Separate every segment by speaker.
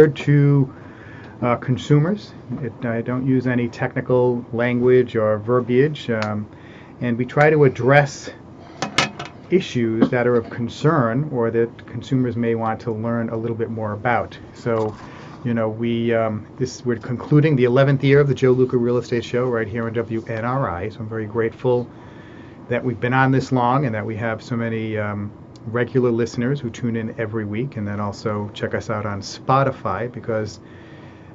Speaker 1: to consumers. I don't use any technical language or verbiage, and we try to address issues that are of concern or that consumers may want to learn a little bit more about. So, we're concluding the 11th year of the Joe Luca Real Estate Show right here on WNRI. So I'm very grateful that we've been on this long and that we have so many regular listeners who tune in every week, and then also check us out on Spotify, because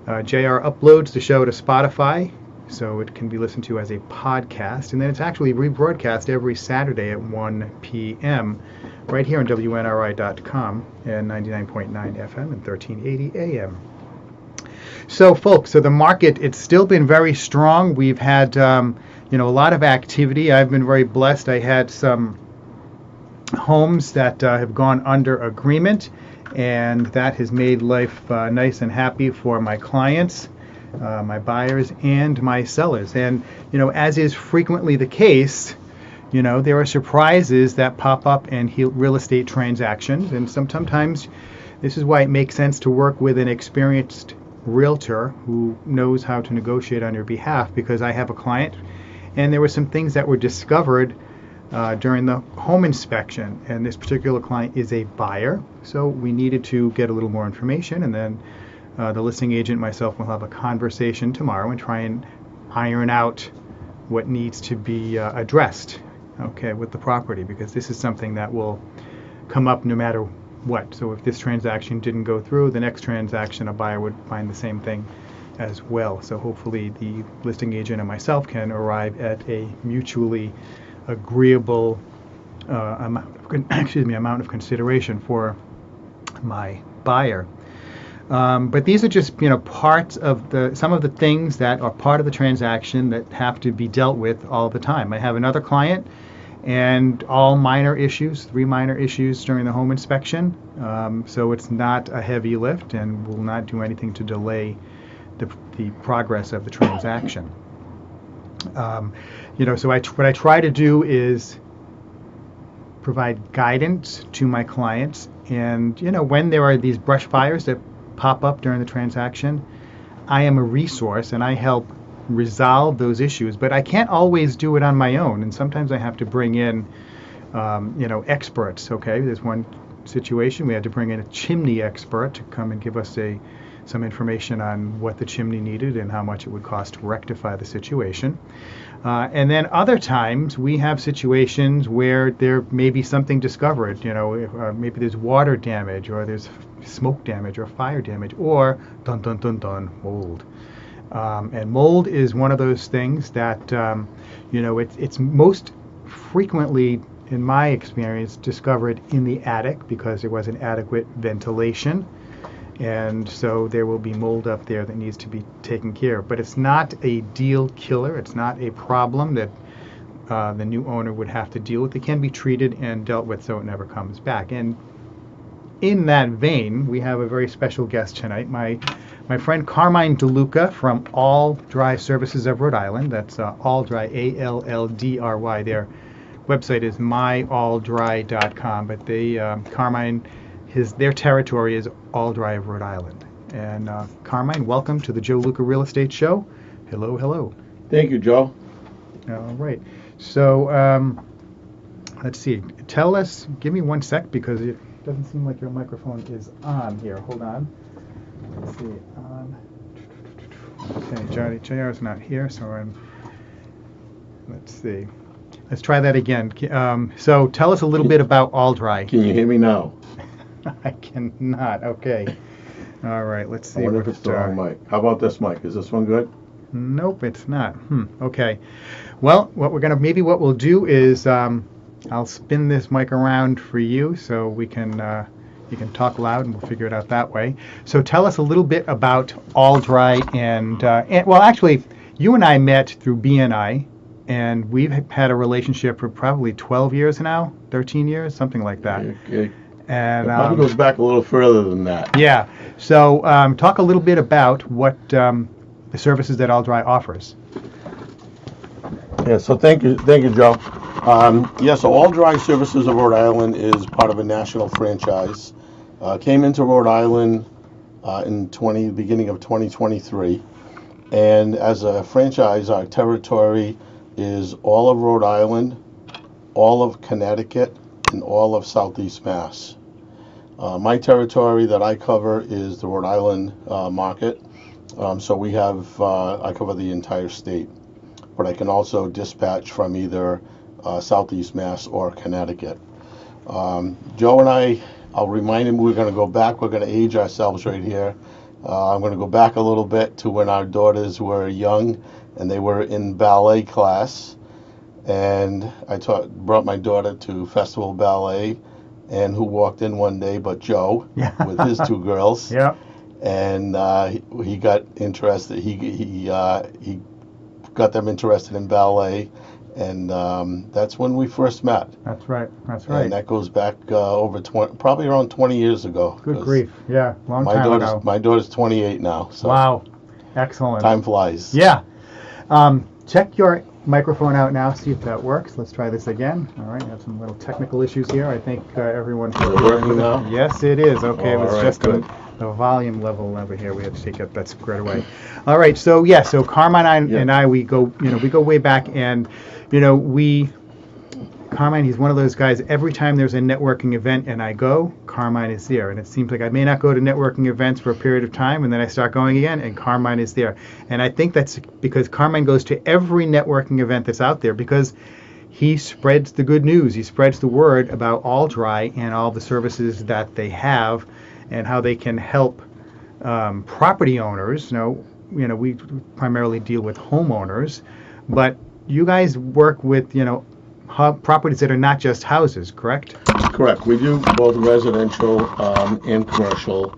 Speaker 1: JR uploads the show to Spotify so it can be listened to as a podcast, and then it's actually rebroadcast every Saturday at 1 p.m. right here on WNRI.com and 99.9 FM and 1380 AM. So folks, the market, it's still been very strong. We've had a lot of activity. I've been very blessed. I had some homes that have gone under agreement, and that has made life nice and happy for my clients, my buyers, and my sellers. And as is frequently the case, there are surprises that pop up in real estate transactions, and sometimes this is why it makes sense to work with an experienced realtor who knows how to negotiate on your behalf, because I have a client and there were some things that were discovered during the home inspection, and this particular client is a buyer, so we needed to get a little more information, and then the listing agent and myself will have a conversation tomorrow and try and iron out what needs to be addressed, with the property, because this is something that will come up no matter what. So if this transaction didn't go through, the next transaction a buyer would find the same thing as well. So hopefully the listing agent and myself can arrive at a mutually agreeable amount of consideration for my buyer. But these are just parts of some of the things that are part of the transaction that have to be dealt with all the time. I have another client, and all minor issues, 3 minor issues during the home inspection. So it's not a heavy lift and will not do anything to delay the progress of the transaction. So what I try to do is provide guidance to my clients, and when there are these brush fires that pop up during the transaction, I am a resource and I help resolve those issues, but I can't always do it on my own, and sometimes I have to bring in experts. There's one situation we had to bring in a chimney expert to come and give us some information on what the chimney needed and how much it would cost to rectify the situation. And then other times we have situations where there may be something discovered, maybe there's water damage, or there's smoke damage or fire damage, or mold. And mold is one of those things that, it's most frequently, in my experience, discovered in the attic because there wasn't adequate ventilation. And so there will be mold up there that needs to be taken care of. But it's not a deal killer. It's not a problem that the new owner would have to deal with. It can be treated and dealt with so it never comes back. And in that vein, we have a very special guest tonight, my friend Carmine DeLuca from All Dry Services of Rhode Island. That's Alldry, ALLDRY. Their website is myalldry.com, but Carmine, their territory is All Dry of Rhode Island. And Carmine, welcome to the Joe Luca Real Estate Show. Hello, hello.
Speaker 2: Thank you, Joe.
Speaker 1: All right. So let's see. Give me 1 sec, because it doesn't seem like your microphone is on here. Hold on. Let's see. Okay, JR is not here, so let's see. Let's try that again. So tell us a little bit about All Dry.
Speaker 2: Can you hear me now?
Speaker 1: I cannot. Okay. All right. Let's see.
Speaker 2: I wonder if it's the wrong mic. How about this mic? Is this one good?
Speaker 1: Nope, it's not. Okay. Well, what we'll do is I'll spin this mic around for you so we can you can talk loud, and we'll figure it out that way. So tell us a little bit about All Dry, and well, actually, you and I met through BNI, and we've had a relationship for probably 12 years now, 13 years, something like that.
Speaker 2: Okay.
Speaker 1: And
Speaker 2: it probably goes back a little further than that.
Speaker 1: Yeah. So talk a little bit about what the services that All Dry offers.
Speaker 2: Yeah. So thank you, Joe. So All Dry Services of Rhode Island is part of a national franchise. Came into Rhode Island beginning of 2023. And as a franchise, our territory is all of Rhode Island, all of Connecticut, and all of Southeast Mass. My territory that I cover is the Rhode Island market. So I cover the entire state, but I can also dispatch from either Southeast Mass or Connecticut. Joe and I'll remind him we're going to go back. We're going to age ourselves right here. I'm going to go back a little bit to when our daughters were young and they were in ballet class. And I brought my daughter to Festival Ballet, and who walked in one day but Joe with his two girls.
Speaker 1: Yeah.
Speaker 2: And he got interested. He got them interested in ballet, and that's when we first met.
Speaker 1: That's right. That's right.
Speaker 2: And that goes back probably around 20 years ago.
Speaker 1: Good grief. Yeah, long time ago.
Speaker 2: My daughter's 28 now. So
Speaker 1: wow. Excellent.
Speaker 2: Time flies.
Speaker 1: Yeah. Check your microphone out now, see if that works. Let's try this again. All right, I have some little technical issues here. I think everyone should
Speaker 2: be working now?
Speaker 1: Yes, it is. Okay, it was
Speaker 2: All right,
Speaker 1: just
Speaker 2: good.
Speaker 1: the volume level over here. We had to take that squared away. All right, so yeah, so Carmine and I, we go way back, and Carmine, he's one of those guys, every time there's a networking event and I go, Carmine is there. And it seems like I may not go to networking events for a period of time, and then I start going again, and Carmine is there. And I think that's because Carmine goes to every networking event that's out there, because he spreads the good news. He spreads the word about All Dry and all the services that they have and how they can help property owners. We primarily deal with homeowners, but you guys work with, properties that are not just houses, correct?
Speaker 2: Correct. We do both residential and commercial,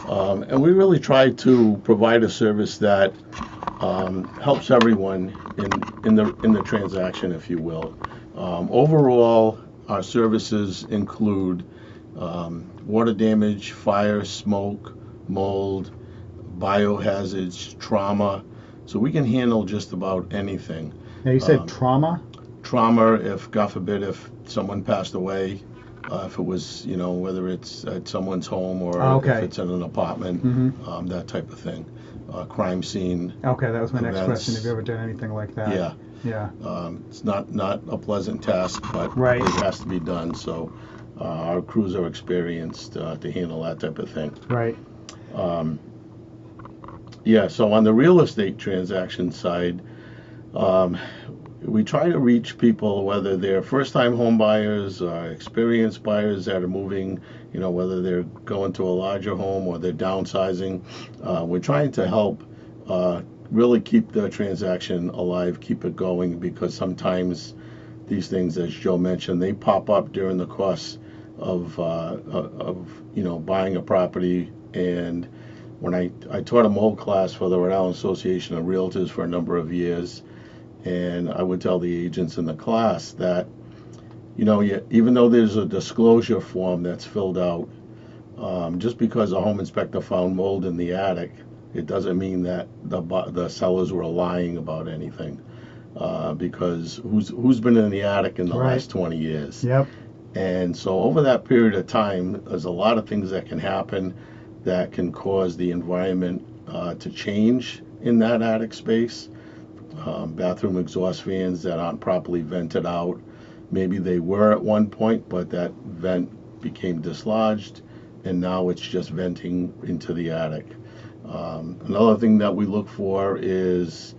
Speaker 2: and we really try to provide a service that helps everyone in the transaction, if you will. Overall, our services include water damage, fire, smoke, mold, biohazards, trauma. So we can handle just about anything.
Speaker 1: Now you said trauma?
Speaker 2: Trauma, if God forbid, if someone passed away, if it was, whether it's at someone's home or if it's in an apartment, that type of thing. Crime scene.
Speaker 1: Okay, that was my
Speaker 2: events.
Speaker 1: next question. Have you ever done anything like that?
Speaker 2: Yeah.
Speaker 1: Yeah.
Speaker 2: It's not a pleasant task, but it has to be done. So our crews are experienced to handle that type of thing.
Speaker 1: Right.
Speaker 2: So on the real estate transaction side, we try to reach people, whether they're first-time home buyers or experienced buyers that are moving, whether they're going to a larger home or they're downsizing. We're trying to help really keep the transaction alive, keep it going, because sometimes these things, as Joe mentioned, they pop up during the course of buying a property. And when I taught a mold class for the Rhode Island Association of Realtors for a number of years, and I would tell the agents in the class that, even though there's a disclosure form that's filled out, just because a home inspector found mold in the attic, it doesn't mean that the sellers were lying about anything. Because who's been in the attic in the last 20 years?
Speaker 1: Yep.
Speaker 2: And so over that period of time, there's a lot of things that can happen that can cause the environment to change in that attic space. Bathroom exhaust fans that aren't properly vented out. Maybe they were at one point, but that vent became dislodged, and now it's just venting into the attic. Another thing that we look for is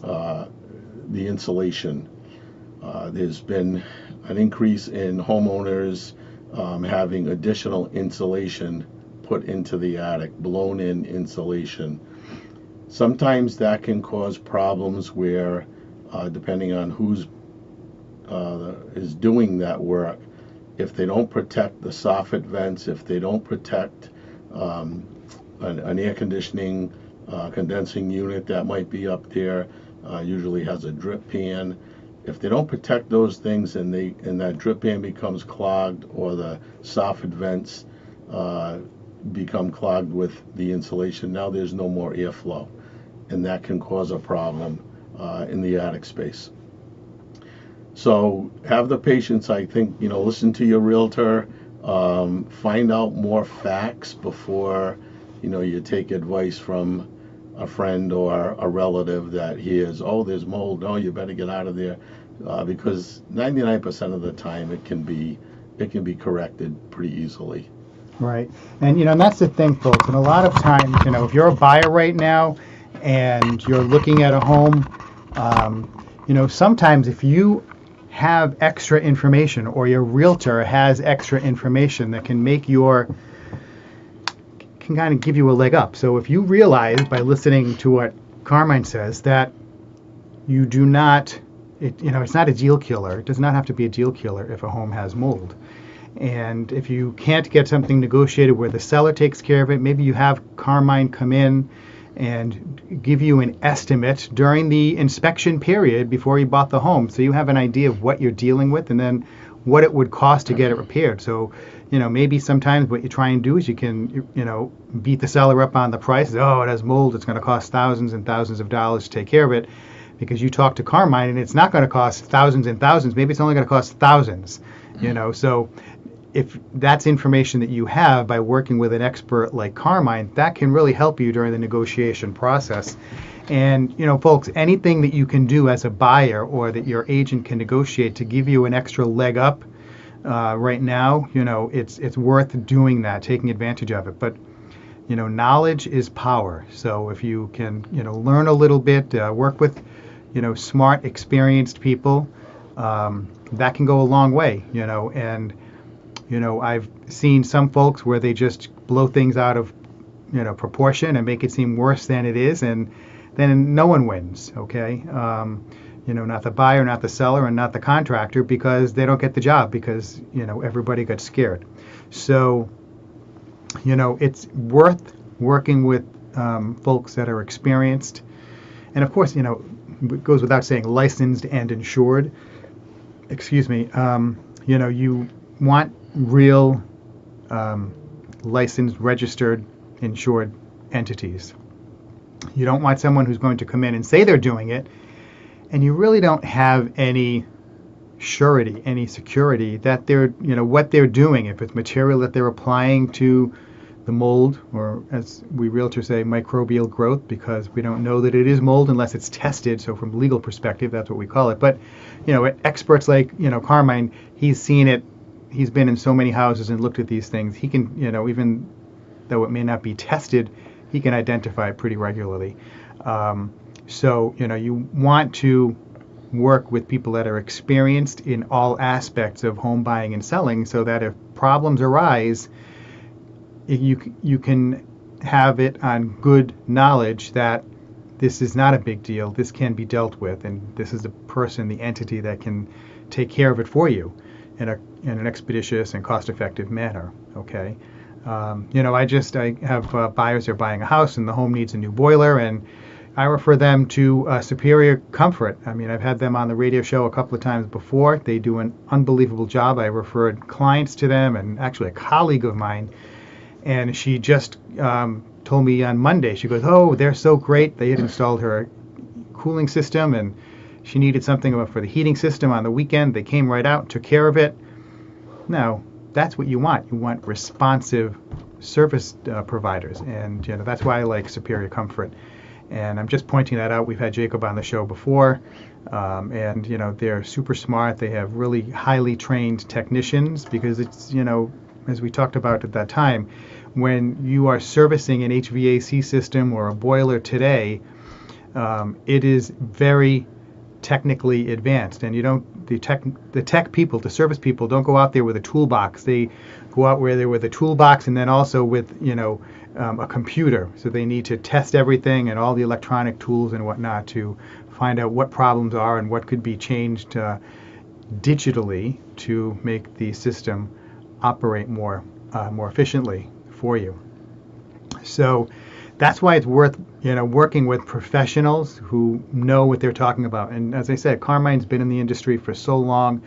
Speaker 2: the insulation. There's been an increase in homeowners having additional insulation put into the attic, blown-in insulation. Sometimes that can cause problems where, depending on who's is doing that work, if they don't protect the soffit vents, if they don't protect an air conditioning condensing unit that might be up there, usually has a drip pan. If they don't protect those things and that drip pan becomes clogged, or the soffit vents become clogged with the insulation, now there's no more airflow, and that can cause a problem in the attic space. So have the patience, I think, listen to your realtor, find out more facts before you take advice from a friend or a relative that hears, oh, there's mold, oh, you better get out of there, because 99% of the time it can be corrected pretty easily.
Speaker 1: Right. And that's the thing, folks. And a lot of times, if you're a buyer right now and you're looking at a home, sometimes if you have extra information or your realtor has extra information that can kind of give you a leg up. So if you realize by listening to what Carmine says that you do not, it's not a deal killer. It does not have to be a deal killer if a home has mold. And if you can't get something negotiated where the seller takes care of it, maybe you have Carmine come in and give you an estimate during the inspection period before you bought the home. So you have an idea of what you're dealing with and then what it would cost to get it repaired. So, maybe sometimes what you try and do is you can, beat the seller up on the price. Oh, it has mold. It's going to cost thousands and thousands of dollars to take care of it, because you talk to Carmine and it's not going to cost thousands and thousands. Maybe it's only going to cost thousands, So if that's information that you have by working with an expert like Carmine, that can really help you during the negotiation process. And, folks, anything that you can do as a buyer or that your agent can negotiate to give you an extra leg up right now, it's worth doing that, taking advantage of it. But, knowledge is power. So if you can, learn a little bit, work with, smart, experienced people, that can go a long way, and I've seen some folks where they just blow things out of, proportion and make it seem worse than it is, and then no one wins, okay? Not the buyer, not the seller, and not the contractor, because they don't get the job because, everybody got scared. So, it's worth working with folks that are experienced. And of course, it goes without saying, licensed and insured. Excuse me. You want real licensed, registered, insured entities. You don't want someone who's going to come in and say they're doing it, and you really don't have any surety, any security that they're, what they're doing, if it's material that they're applying to the mold, or as we realtors say, microbial growth, because we don't know that it is mold unless it's tested. So from a legal perspective, that's what we call it. But, experts like, Carmine, he's seen it. He's been in so many houses and looked at these things. He can, even though it may not be tested, he can identify it pretty regularly. So, you want to work with people that are experienced in all aspects of home buying and selling, so that if problems arise, you can have it on good knowledge that this is not a big deal, this can be dealt with, and this is the person, the entity that can take care of it for you in an expeditious and cost-effective manner. Okay, I have buyers that are buying a house and the home needs a new boiler, and I refer them to Superior Comfort. I mean, I've had them on the radio show a couple of times before. They do an unbelievable job. I referred clients to them, and actually a colleague of mine, and she just told me on Monday, she goes, oh, they're so great. They had installed her cooling system, and she needed something for the heating system on the weekend. They came right out, took care of it. Now, that's what you want. You want responsive service providers, and that's why I like Superior Comfort. And I'm just pointing that out. We've had Jacob on the show before, and they're super smart. They have really highly trained technicians, because it's as we talked about at that time, when you are servicing an HVAC system or a boiler today, it is very technically advanced, and the tech people, the service people, don't go out there with a toolbox. They go out there with a toolbox, and then also with a computer. So they need to test everything and all the electronic tools and whatnot to find out what problems are and what could be changed digitally to make the system operate more efficiently for you. So that's why it's worth working with professionals who know what they're talking about. And as I said, Carmine's been in the industry for so long,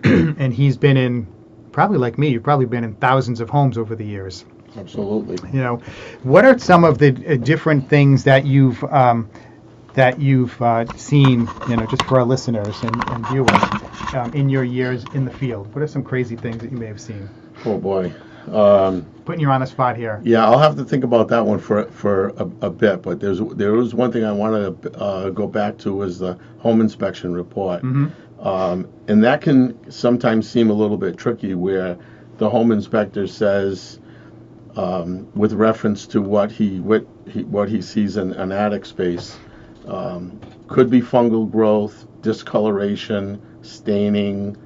Speaker 1: and he's been in, probably like me, you've probably been in thousands of homes over the years.
Speaker 2: Absolutely.
Speaker 1: What are some of the different things that you've seen, just for our listeners and viewers, in your years in the field? What are some crazy things that you may have seen?
Speaker 2: Oh boy.
Speaker 1: putting you on the spot here.
Speaker 2: Yeah, I'll have to think about that one for a bit. But there was one thing I wanted to go back to was the home inspection report, and that can sometimes seem a little bit tricky, where the home inspector says, with reference to what he sees in an attic space, could be fungal growth, discoloration, staining.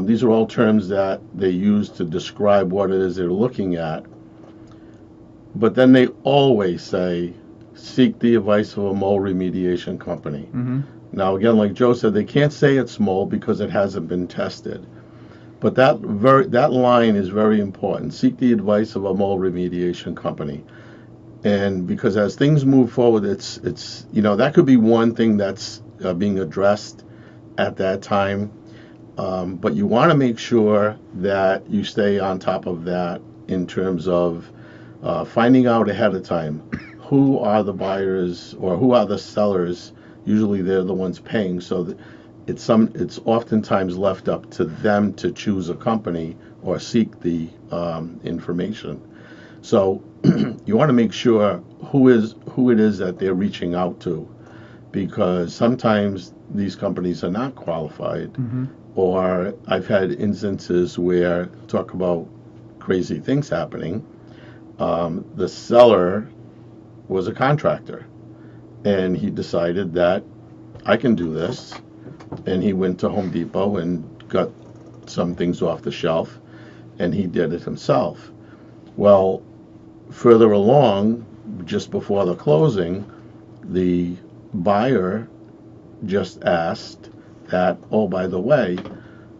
Speaker 2: These are all terms that they use to describe what it is they're looking at. But then they always say, seek the advice of a mold remediation company. Now, again, like Joe said, they can't say it's mold because it hasn't been tested. But that line is very important. Seek the advice of a mold remediation company. And because as things move forward, it's that could be one thing that's being addressed at that time. But you want to make sure that you stay on top of that in terms of finding out ahead of time who are the buyers or who are the sellers. Usually they're the ones paying, so that it's oftentimes left up to them to choose a company or seek the information. So you want to make sure who it is that they're reaching out to, because sometimes these companies are not qualified. Or I've had instances where, talk about crazy things happening, the seller was a contractor, and he decided that I can do this, and he went to Home Depot and got some things off the shelf, and he did it himself. Well, further along, just before the closing, the buyer just asked that, oh, by the way,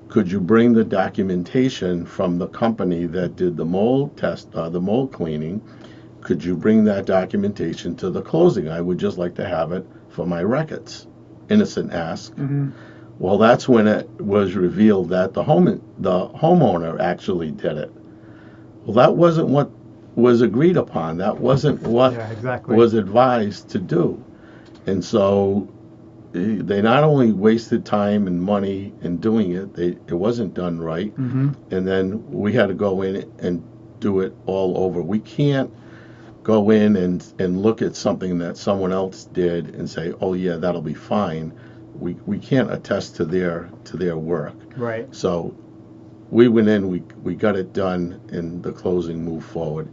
Speaker 2: could you bring the documentation from the company that did the mold test, the mold cleaning? Could you bring that documentation to the closing? I would just like to have it for my records. Innocent ask. Well, that's when it was revealed that the homeowner actually did it. Well, that wasn't what was agreed upon. That wasn't what was advised to do. And so they not only wasted time and money in doing it, it wasn't done right, and then we had to go in and do it all over. We can't go in and look at something that someone else did and say, oh yeah, that'll be fine. We can't attest to their work.
Speaker 1: Right.
Speaker 2: So we went in, we got it done, and the closing moved forward.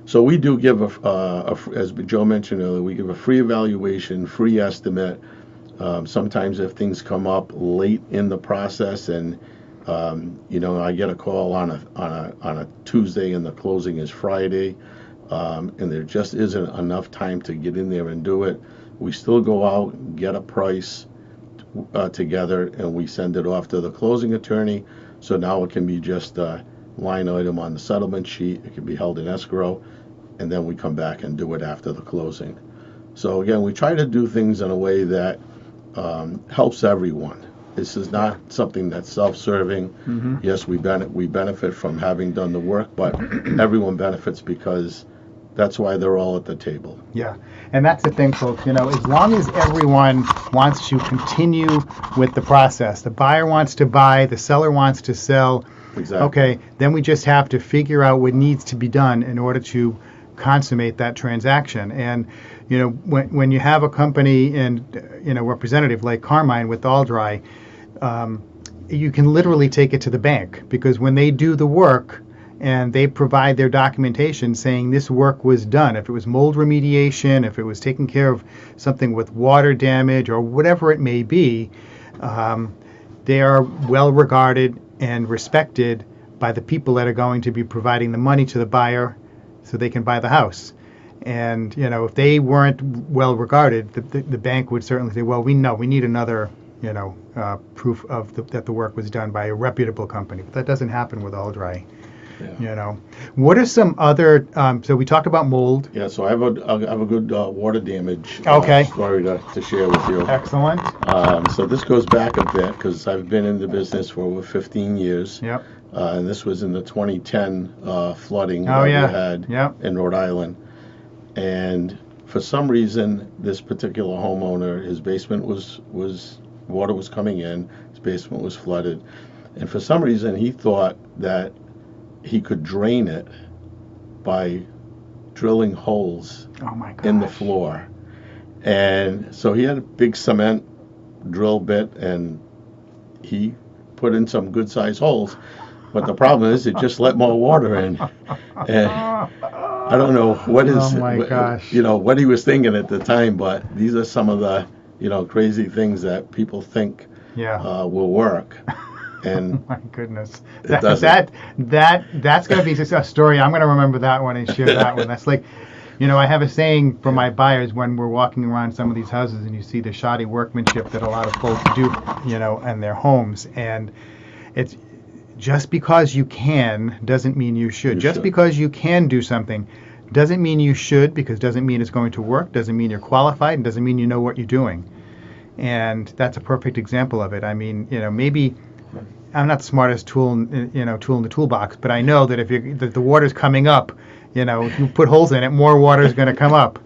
Speaker 2: So we do give as Joe mentioned earlier, we give a free evaluation, free estimate. Sometimes if things come up late in the process, and I get a call on a Tuesday and the closing is Friday, and there just isn't enough time to get in there and do it, we still go out, get a price together, and we send it off to the closing attorney. So now it can be just a line item on the settlement sheet. It can be held in escrow, and then we come back and do it after the closing. So again, we try to do things in a way that helps everyone. This is not something that's self-serving. Yes, we benefit from having done the work, but everyone benefits because that's why they're all at the table.
Speaker 1: Yeah, and that's the thing, folks. As long as everyone wants to continue with the process, the buyer wants to buy, the seller wants to sell.
Speaker 2: Exactly.
Speaker 1: Okay, then we just have to figure out what needs to be done in order to consummate that transaction. And when you have a company and representative like Carmine with All-Dry, you can literally take it to the bank, because when they do the work and they provide their documentation saying this work was done, if it was mold remediation, if it was taking care of something with water damage or whatever it may be, they are well regarded and respected by the people that are going to be providing the money to the buyer so they can buy the house. And if they weren't well regarded, the bank would certainly say, well, we need another proof of that the work was done by a reputable company. But that doesn't happen with All-Dry. Yeah. What are some other? So we talked about mold.
Speaker 2: Yeah. So I have a good water damage story to share with you.
Speaker 1: Excellent.
Speaker 2: So this goes back a bit because I've been in the business for over 15 years.
Speaker 1: Yep.
Speaker 2: And this was in the 2010 flooding that we had in Rhode Island. And for some reason, this particular homeowner, his basement was water was coming in, his basement was flooded, and for some reason he thought that he could drain it by drilling holes
Speaker 1: Oh my gosh.
Speaker 2: in the floor. And so he had a big cement drill bit, and he put in some good sized holes. But the problem is, it just let more water in. And I don't know what
Speaker 1: Oh my gosh.
Speaker 2: what he was thinking at the time, but these are some of the, crazy things that people think
Speaker 1: Yeah.
Speaker 2: will work. And
Speaker 1: Oh my goodness.
Speaker 2: it doesn't.
Speaker 1: That's going to be a story. I'm going to remember that one and share that one. That's like, I have a saying for my buyers when we're walking around some of these houses and you see the shoddy workmanship that a lot of folks do, in their homes. And it's just because you can doesn't mean you should. Just because you can do something doesn't mean you should, because doesn't mean it's going to work, doesn't mean you're qualified, and doesn't mean you know what you're doing. And that's a perfect example of it. I mean, maybe I'm not the smartest tool in the toolbox, but I know that if the water's coming up, if you put holes in it, more water is going to come up.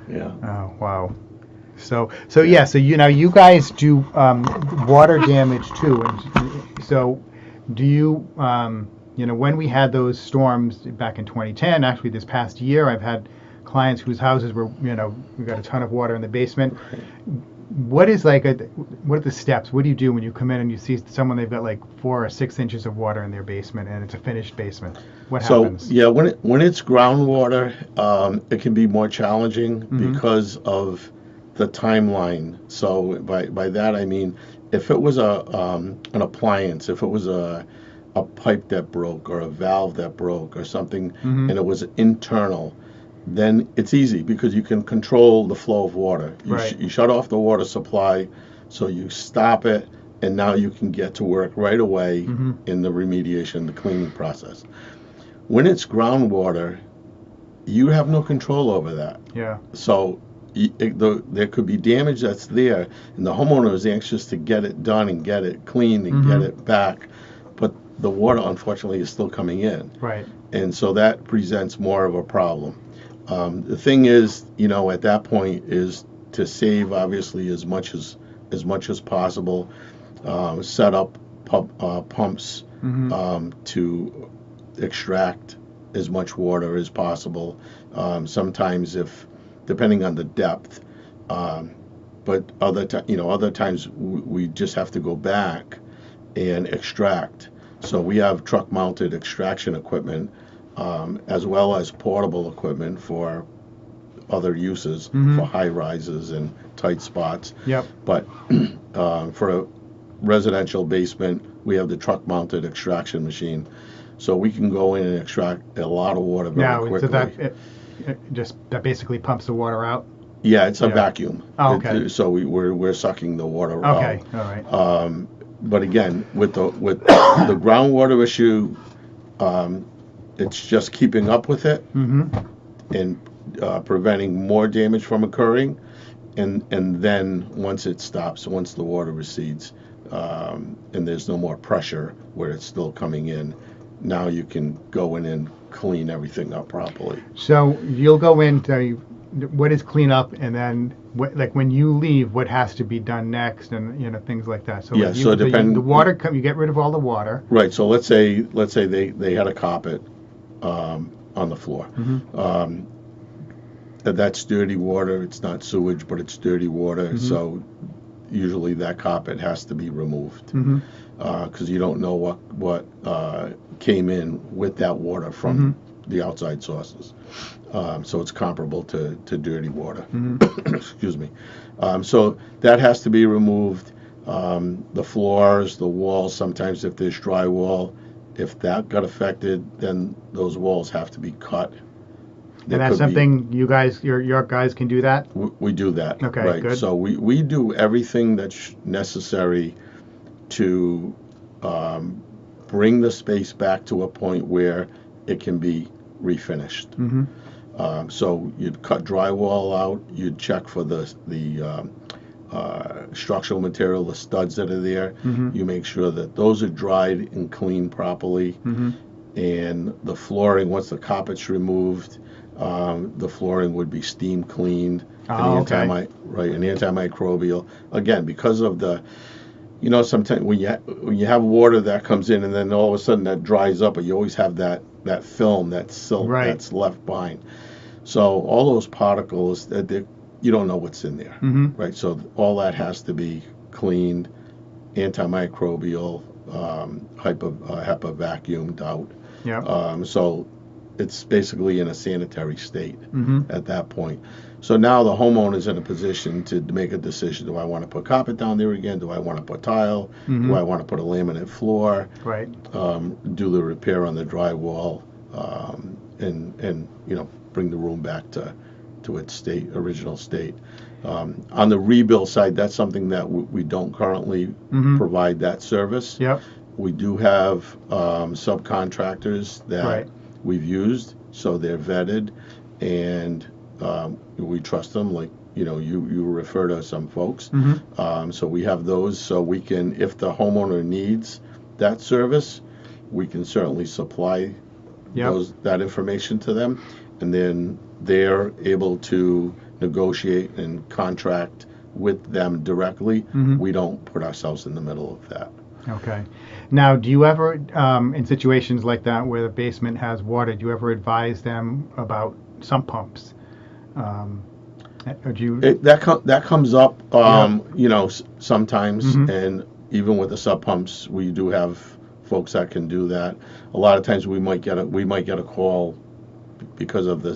Speaker 2: Yeah.
Speaker 1: Oh, wow. So you guys do water damage too, and so do you? When we had those storms back in 2010, actually this past year, I've had clients whose houses were, we got a ton of water in the basement. What is what are the steps? What do you do when you come in and you see someone, they've got like 4 or 6 inches of water in their basement and it's a finished basement? What happens?
Speaker 2: So yeah, when it's groundwater, it can be more challenging because of the timeline. So by that I mean, if it was an appliance, if it was a pipe that broke or a valve that broke or something, and it was internal, then it's easy because you can control the flow of water. You shut off the water supply, so you stop it, and now you can get to work right away in the remediation, the cleaning process. When it's groundwater, you have no control over that.
Speaker 1: Yeah.
Speaker 2: So there could be damage that's there, and the homeowner is anxious to get it done and get it cleaned and get it back, but the water, unfortunately, is still coming in.
Speaker 1: Right.
Speaker 2: And so that presents more of a problem. The thing is, at that point, is to save obviously as much as possible. Set up pumps to extract as much water as possible. Sometimes, depending on the depth, but other times we just have to go back and extract. So we have truck-mounted extraction equipment, as well as portable equipment for other uses, for high rises and tight spots.
Speaker 1: Yep.
Speaker 2: But for a residential basement, we have the truck-mounted extraction machine, so we can go in and extract a lot of water very quickly.
Speaker 1: So that basically pumps the water out.
Speaker 2: Yeah, it's a vacuum.
Speaker 1: Oh, okay.
Speaker 2: So we're sucking the water
Speaker 1: out.
Speaker 2: Okay,
Speaker 1: all right.
Speaker 2: But again, with the groundwater issue, it's just keeping up with it and preventing more damage from occurring, and then once it stops, once the water recedes, and there's no more pressure where it's still coming in, now you can go in and clean everything up properly.
Speaker 1: So you'll go into what is clean up, and then when you leave, what has to be done next, and things like that. So
Speaker 2: yeah, so depending
Speaker 1: the water, you get rid of all the water.
Speaker 2: Right. So let's say they had a carpet on the floor. That's dirty water. It's not sewage, but it's dirty water. So usually that carpet has to be removed because you don't know what came in with that water from the outside sources. So it's comparable to dirty water. Excuse me. So that has to be removed. The floors, the walls, sometimes if there's drywall, if that got affected, then those walls have to be cut.
Speaker 1: And that's something you guys, your guys can do that?
Speaker 2: We do that.
Speaker 1: Okay,
Speaker 2: right.
Speaker 1: good.
Speaker 2: So we do everything that's necessary to bring the space back to a point where it can be refinished. So you'd cut drywall out, you'd check for the structural material, the studs that are there. You make sure that those are dried and cleaned properly. And the flooring, once the carpet's removed, the flooring would be steam cleaned, an antimicrobial. Again, because of the, sometimes when you have water that comes in and then all of a sudden that dries up, but you always have that that film, that silt
Speaker 1: Right.
Speaker 2: that's left behind. So all those particles, you don't know what's in there,
Speaker 1: Mm-hmm.
Speaker 2: right? So all that has to be cleaned, antimicrobial, HEPA vacuumed out.
Speaker 1: Yep.
Speaker 2: So it's basically in a sanitary state
Speaker 1: Mm-hmm.
Speaker 2: at that point. So now the homeowner's in a position to make a decision. Do I want to put carpet down there again? Do I want to put tile?
Speaker 1: Mm-hmm.
Speaker 2: Do I want to put a laminate floor?
Speaker 1: Right.
Speaker 2: Do the repair on the drywall, and bring the room back to its original state. On the rebuild side, that's something that we don't currently
Speaker 1: Mm-hmm.
Speaker 2: provide that service.
Speaker 1: Yep.
Speaker 2: We do have subcontractors that
Speaker 1: Right.
Speaker 2: we've used, so they're vetted, and we trust them. Like you refer to some folks,
Speaker 1: Mm-hmm.
Speaker 2: so we have those, so we can, if the homeowner needs that service, we can certainly supply
Speaker 1: Yep.
Speaker 2: that information to them, and then they're able to negotiate and contract with them directly.
Speaker 1: Mm-hmm.
Speaker 2: We don't put ourselves in the middle of that.
Speaker 1: Okay. Now, do you ever, in situations like that where the basement has water, do you ever advise them about sump pumps? Or do you?
Speaker 2: That comes up, sometimes,
Speaker 1: Mhm.
Speaker 2: and even with the sub pumps, we do have folks that can do that. A lot of times we might get a call because of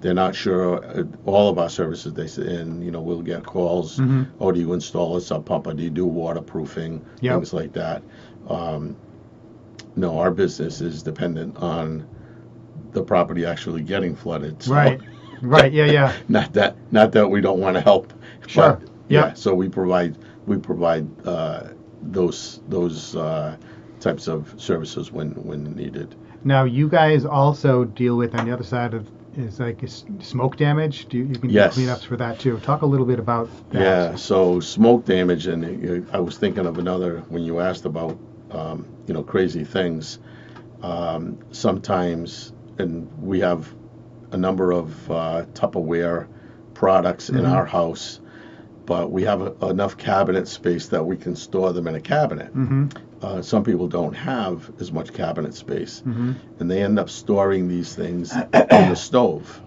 Speaker 2: they're not sure all of our services. They say, and we'll get calls.
Speaker 1: Mhm.
Speaker 2: Oh, do you install a sub pump? Or do you do waterproofing?
Speaker 1: Yep.
Speaker 2: Things like that. No, our business is dependent on the property actually getting flooded. So.
Speaker 1: Right. Right. Yeah. Yeah.
Speaker 2: Not that we don't want to help.
Speaker 1: Sure.
Speaker 2: But,
Speaker 1: Yep.
Speaker 2: yeah. So we provide those types of services when needed.
Speaker 1: Now, you guys also deal with, on the other side of, is like smoke damage. You can do
Speaker 2: Yes.
Speaker 1: cleanups for that too. Talk a little bit about that.
Speaker 2: Yeah. So smoke damage, and I was thinking of another when you asked about crazy things. Sometimes, and we have a number of Tupperware products in our house, but we have enough cabinet space that we can store them in a cabinet.
Speaker 1: Mm-hmm.
Speaker 2: Some people don't have as much cabinet space,
Speaker 1: Mm-hmm.
Speaker 2: and they end up storing these things in the stove.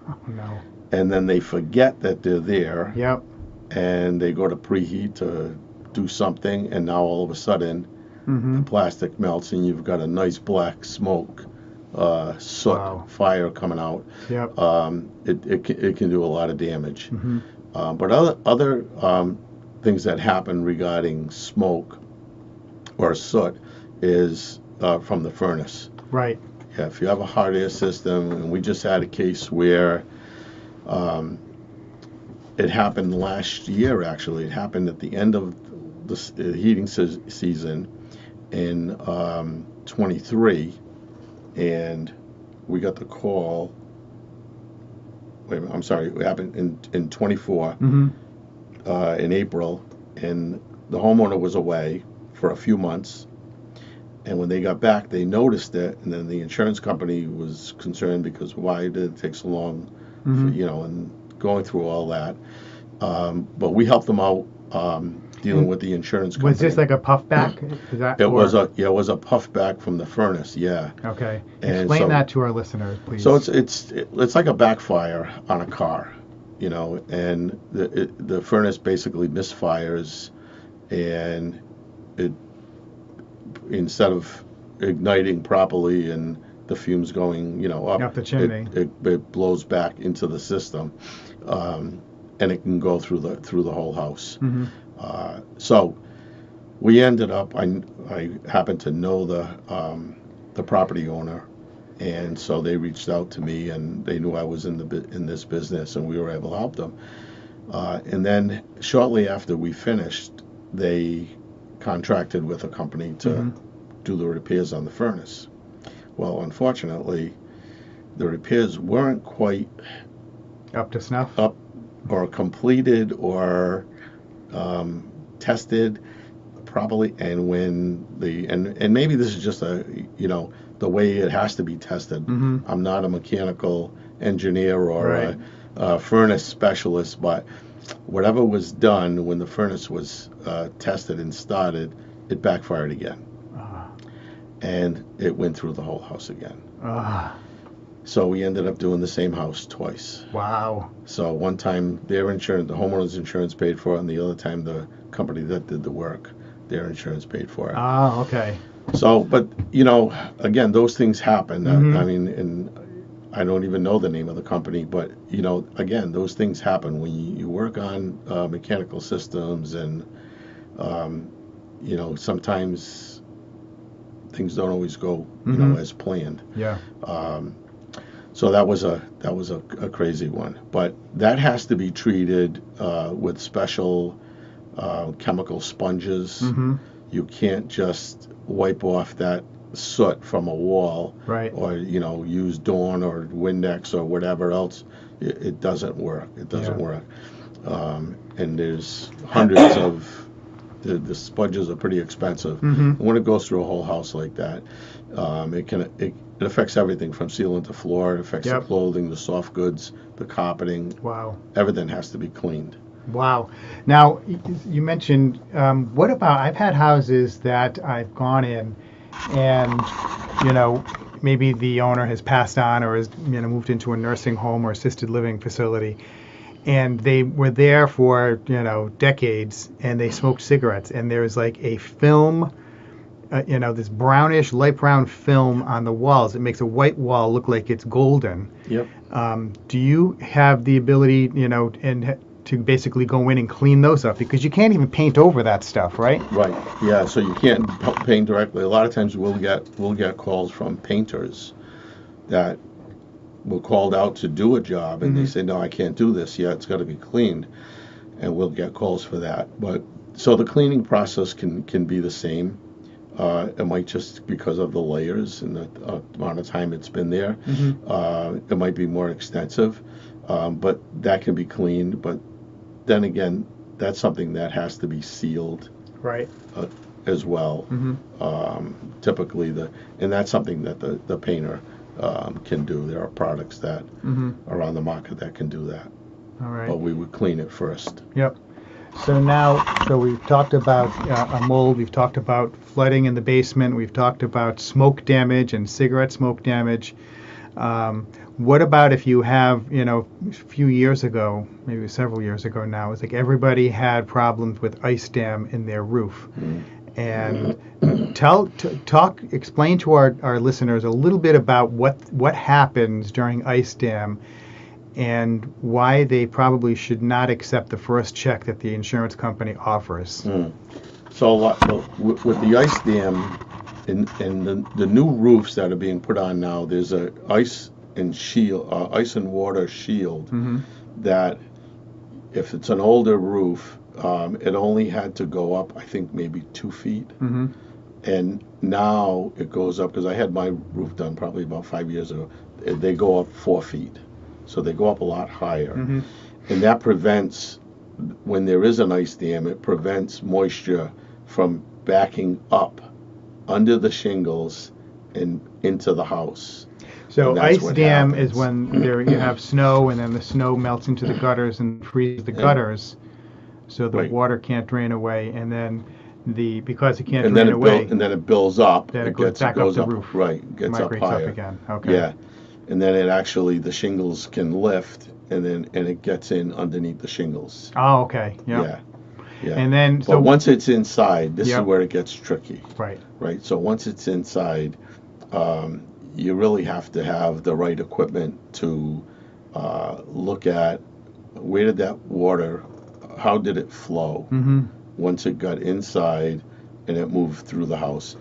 Speaker 1: Oh, no.
Speaker 2: And then they forget that they're there,
Speaker 1: Yep.
Speaker 2: and they go to preheat to do something, and now all of a sudden
Speaker 1: Mm-hmm.
Speaker 2: the plastic melts, and you've got a nice black smoke, soot,
Speaker 1: Wow.
Speaker 2: fire coming out.
Speaker 1: Yep.
Speaker 2: It can do a lot of damage.
Speaker 1: Mm-hmm.
Speaker 2: But other things that happen regarding smoke or soot is from the furnace.
Speaker 1: Right.
Speaker 2: Yeah, if you have a hot air system, and we just had a case where it happened last year. Actually, it happened at the end of the heating season in 23, and we got the call. Wait a minute, I'm sorry. It happened in 24,
Speaker 1: Mm-hmm.
Speaker 2: in April, and the homeowner was away for a few months. And when they got back, they noticed it, and then the insurance company was concerned because why did it take so long,
Speaker 1: Mm-hmm.
Speaker 2: and going through all that. But we helped them out dealing with the insurance company.
Speaker 1: Was this like a puff back? Is that?
Speaker 2: It was a puff back from the furnace, yeah.
Speaker 1: Okay.
Speaker 2: And
Speaker 1: Explain
Speaker 2: so-
Speaker 1: that to our listeners, please.
Speaker 2: So it's like a backfire on a car, and the furnace basically misfires, and it, instead of igniting properly and the fumes going up
Speaker 1: the chimney,
Speaker 2: it blows back into the system, and it can go through the whole house.
Speaker 1: Mm-hmm.
Speaker 2: So we ended up. I happened to know the property owner, and so they reached out to me, and they knew I was in this business, and we were able to help them. And then shortly after we finished, they contracted with a company to do the repairs on the furnace. Well, unfortunately, the repairs weren't quite
Speaker 1: up to snuff.
Speaker 2: up or completed or tested properly, and when and maybe this is just the way it has to be tested.
Speaker 1: Mm-hmm.
Speaker 2: I'm not a mechanical engineer or
Speaker 1: Right.
Speaker 2: a furnace specialist, but whatever was done when the furnace was tested and started, it backfired again,
Speaker 1: Ah.
Speaker 2: and it went through the whole house again.
Speaker 1: Ah,
Speaker 2: So we ended up doing the same house twice.
Speaker 1: wow.
Speaker 2: So one time their insurance, the homeowner's insurance paid for it, and the other time the company that did the work, their insurance paid for it.
Speaker 1: Ah, okay.
Speaker 2: So, but again, those things happen. I
Speaker 1: Mm-hmm.
Speaker 2: mean, and I don't even know the name of the company, but again, those things happen when you work on mechanical systems, and um, sometimes things don't always go,
Speaker 1: Mm-hmm.
Speaker 2: as planned.
Speaker 1: Yeah.
Speaker 2: Um, so that was a crazy one, but that has to be treated with special chemical sponges.
Speaker 1: Mm-hmm.
Speaker 2: You can't just wipe off that soot from a wall,
Speaker 1: Right.
Speaker 2: or use Dawn or Windex or whatever else. It doesn't work. It doesn't
Speaker 1: Yeah.
Speaker 2: work. And there's hundreds of the sponges are pretty expensive.
Speaker 1: Mm-hmm.
Speaker 2: And when it goes through a whole house like that, it affects everything from ceiling to floor. It affects the
Speaker 1: Yep.
Speaker 2: clothing, the soft goods, the carpeting.
Speaker 1: Wow.
Speaker 2: Everything has to be cleaned.
Speaker 1: Wow. Now, you mentioned, what about, I've had houses that I've gone in and, you know, maybe the owner has passed on or has, moved into a nursing home or assisted living facility, and they were there for, decades, and they smoked cigarettes, and there's like a film, this brownish, light brown film on the walls. It makes a white wall look like it's golden.
Speaker 2: Yep.
Speaker 1: Do you have the ability, to basically go in and clean those up? Because you can't even paint over that stuff, right?
Speaker 2: Right. Yeah. So you can't paint directly. A lot of times we'll get calls from painters that were called out to do a job, and they
Speaker 1: Mm-hmm.
Speaker 2: say, no, I can't do this yet. It's got to be cleaned, and we'll get calls for that. But so the cleaning process can be the same. It might just because of the layers and the amount of time it's been there.
Speaker 1: Mm-hmm.
Speaker 2: It might be more extensive, but that can be cleaned. But then again, that's something that has to be sealed
Speaker 1: Right.
Speaker 2: uh, as well.
Speaker 1: Mm-hmm.
Speaker 2: Typically, and that's something that the painter can do. There are products that
Speaker 1: Mm-hmm.
Speaker 2: are on the market that can do that,
Speaker 1: All right.
Speaker 2: but we would clean it first.
Speaker 1: Yep. So we've talked about a mold. We've talked about flooding in the basement. We've talked about smoke damage and cigarette smoke damage. What about if you have, a few years ago, maybe several years ago now, it's like everybody had problems with ice dam in their roof.
Speaker 2: Mm.
Speaker 1: And explain to our listeners a little bit about what happens during ice dam and why they probably should not accept the first check that the insurance company offers.
Speaker 2: Mm. So with the ice dam and the new roofs that are being put on now, there's a ice and water shield
Speaker 1: Mm-hmm.
Speaker 2: that if it's an older roof, it only had to go up, I think, maybe 2 feet.
Speaker 1: Mm-hmm.
Speaker 2: And now it goes up, because I had my roof done probably about 5 years ago. They go up 4 feet. So they go up a lot higher.
Speaker 1: Mm-hmm.
Speaker 2: And that prevents, when there is an ice dam, it prevents moisture from backing up under the shingles and into the house.
Speaker 1: So
Speaker 2: And that's
Speaker 1: ice
Speaker 2: what
Speaker 1: dam
Speaker 2: happens.
Speaker 1: is when you have snow and then the snow melts into the gutters and freezes the gutters, so the
Speaker 2: Right.
Speaker 1: water can't drain away, and then because it can't
Speaker 2: And
Speaker 1: drain
Speaker 2: then
Speaker 1: away,
Speaker 2: it builds up.
Speaker 1: then it goes back up the roof.
Speaker 2: Right, gets up
Speaker 1: migrates up
Speaker 2: higher.
Speaker 1: again. Okay.
Speaker 2: Yeah, and then the shingles can lift, and it gets in underneath the shingles.
Speaker 1: Oh, okay. Yep.
Speaker 2: Yeah, yeah.
Speaker 1: And then
Speaker 2: But once it's inside, this is
Speaker 1: Yep.
Speaker 2: where it gets tricky,
Speaker 1: right.
Speaker 2: right? So once it's inside, you really have to have the right equipment to look at where did that water, how did it flow
Speaker 1: Mm-hmm.
Speaker 2: once it got inside and it moved through the house.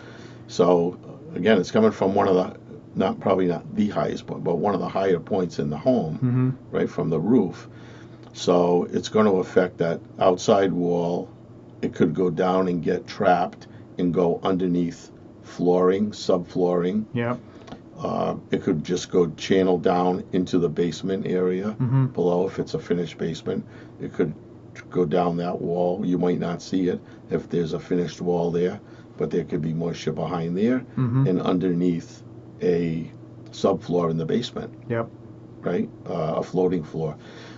Speaker 2: So again, it's coming from one of the, probably not the highest point, but one of the higher points in the home,
Speaker 1: Mm-hmm.
Speaker 2: right from the roof. So it's going to affect that outside wall. It could go down and get trapped and go underneath flooring, subflooring.
Speaker 1: Yep.
Speaker 2: It could just go channel down into the basement area
Speaker 1: Mm-hmm.
Speaker 2: below. If it's a finished basement, it could go down that wall. You might not see it if there's a finished wall there, but there could be moisture behind there
Speaker 1: Mm-hmm.
Speaker 2: and underneath a subfloor in the basement,
Speaker 1: Yep.
Speaker 2: right? A floating floor.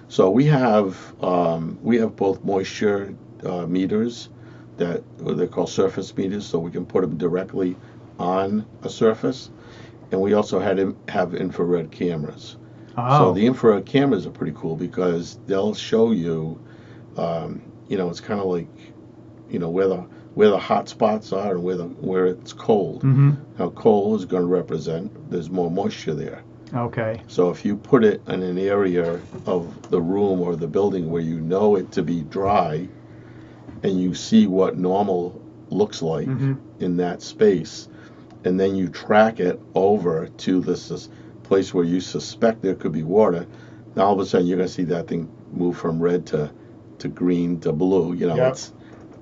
Speaker 2: So we have both moisture meters that they're called surface meters, so we can put them directly on a surface, and we also have infrared cameras. So
Speaker 1: Oh.
Speaker 2: the infrared cameras are pretty cool because they'll show you, it's kind of like, where the hot spots are and where it's cold.
Speaker 1: Mm-hmm.
Speaker 2: Now, cold is going to represent there's more moisture there.
Speaker 1: Okay.
Speaker 2: So if you put it in an area of the room or the building where you know it to be dry, and you see what normal looks like
Speaker 1: Mm-hmm.
Speaker 2: in that space, and then you track it over to this place where you suspect there could be water, now all of a sudden you're going to see that thing move from red to green to blue.
Speaker 1: Yep.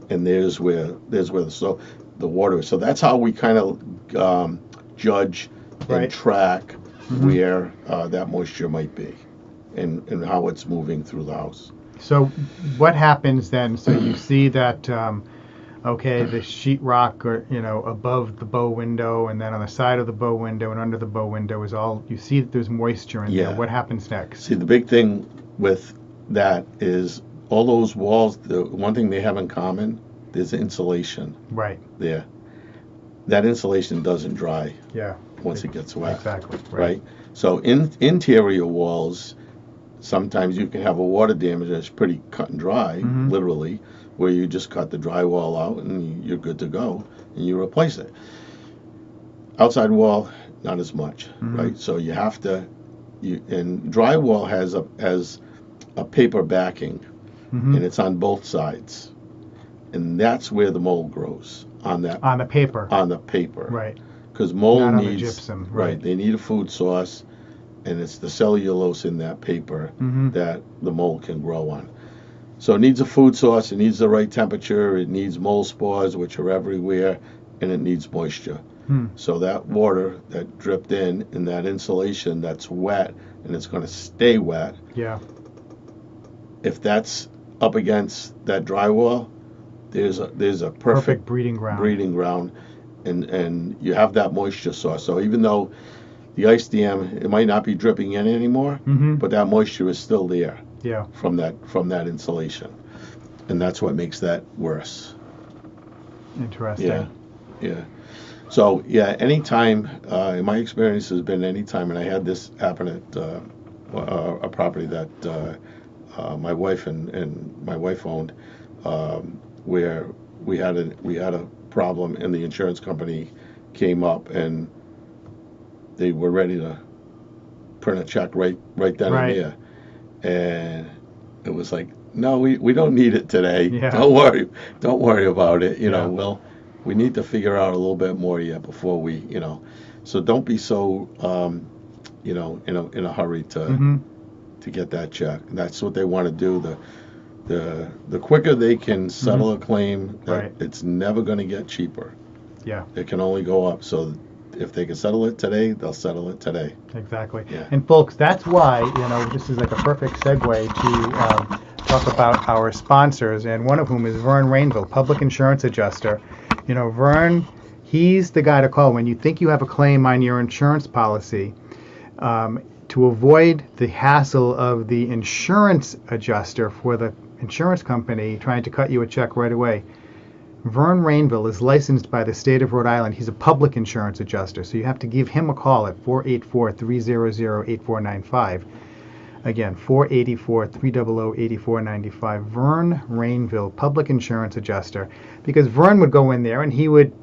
Speaker 2: And there's where the water is. So that's how we kind of judge
Speaker 1: Right.
Speaker 2: and track
Speaker 1: Mm-hmm.
Speaker 2: where that moisture might be, and how it's moving through the house.
Speaker 1: So what happens then? So you see that, okay, the sheetrock, or above the bow window, and then on the side of the bow window and under the bow window is all. You see that there's moisture in
Speaker 2: Yeah.
Speaker 1: there. What happens next?
Speaker 2: See, the big thing with that is all those walls. The one thing they have in common, there's insulation
Speaker 1: Right.
Speaker 2: there. That insulation doesn't dry
Speaker 1: Yeah.
Speaker 2: once it gets wet.
Speaker 1: Exactly.
Speaker 2: Right? So interior walls, sometimes you can have a water damage that's pretty cut and dry,
Speaker 1: Mhm.
Speaker 2: literally, where you just cut the drywall out and you're good to go, and you replace it. Outside wall, not as much,
Speaker 1: Mhm.
Speaker 2: right? So you have to, and drywall has a paper backing,
Speaker 1: Mm-hmm.
Speaker 2: and it's on both sides, and that's where the mold grows on that
Speaker 1: On the paper.
Speaker 2: on the paper.
Speaker 1: Right.
Speaker 2: Because mold
Speaker 1: Not on the
Speaker 2: needs
Speaker 1: gypsum.
Speaker 2: right.
Speaker 1: Right.
Speaker 2: They need a food source, and it's the cellulose in that paper
Speaker 1: Mm-hmm.
Speaker 2: that the mold can grow on. So it needs a food source. It needs the right temperature. It needs mold spores, which are everywhere, and it needs moisture.
Speaker 1: Hmm.
Speaker 2: So that water that dripped in that insulation that's wet, and it's going to stay wet.
Speaker 1: Yeah.
Speaker 2: If that's up against that drywall, there's a perfect
Speaker 1: breeding ground.
Speaker 2: breeding ground, and you have that moisture source. So even though the ice dam, it might not be dripping in anymore,
Speaker 1: Mm-hmm.
Speaker 2: but that moisture is still there
Speaker 1: Yeah.
Speaker 2: from that insulation, and that's what makes that worse.
Speaker 1: Interesting.
Speaker 2: Yeah. So yeah, anytime, in my experience has been anytime, and I had this happen at a property that my wife and my wife owned, where we had a problem, and the insurance company came up and they were ready to print a check right then
Speaker 1: Right.
Speaker 2: and there, and it was like, no, we don't need it today.
Speaker 1: Yeah.
Speaker 2: Don't worry about it.
Speaker 1: Yeah.
Speaker 2: We need to figure out a little bit more yet before we, so don't be so, in a hurry to
Speaker 1: Mm-hmm.
Speaker 2: get that check. That's what they want to do. The quicker they can settle a claim, that
Speaker 1: Right.
Speaker 2: it's never going to get cheaper.
Speaker 1: Yeah.
Speaker 2: It can only go up. So if they can settle it today, they'll settle it today.
Speaker 1: Exactly.
Speaker 2: Yeah.
Speaker 1: And folks, that's why, this is like a perfect segue to talk about our sponsors, and one of whom is Vern Rainville, Public Insurance Adjuster. Vern, he's the guy to call when you think you have a claim on your insurance policy. To avoid the hassle of the insurance adjuster for the insurance company trying to cut you a check right away, Vern Rainville is licensed by the state of Rhode Island. He's a public insurance adjuster, so you have to give him a call at 484-300-8495. Again, 484-300-8495. Vern Rainville, public insurance adjuster. Because Vern would go in there and he would,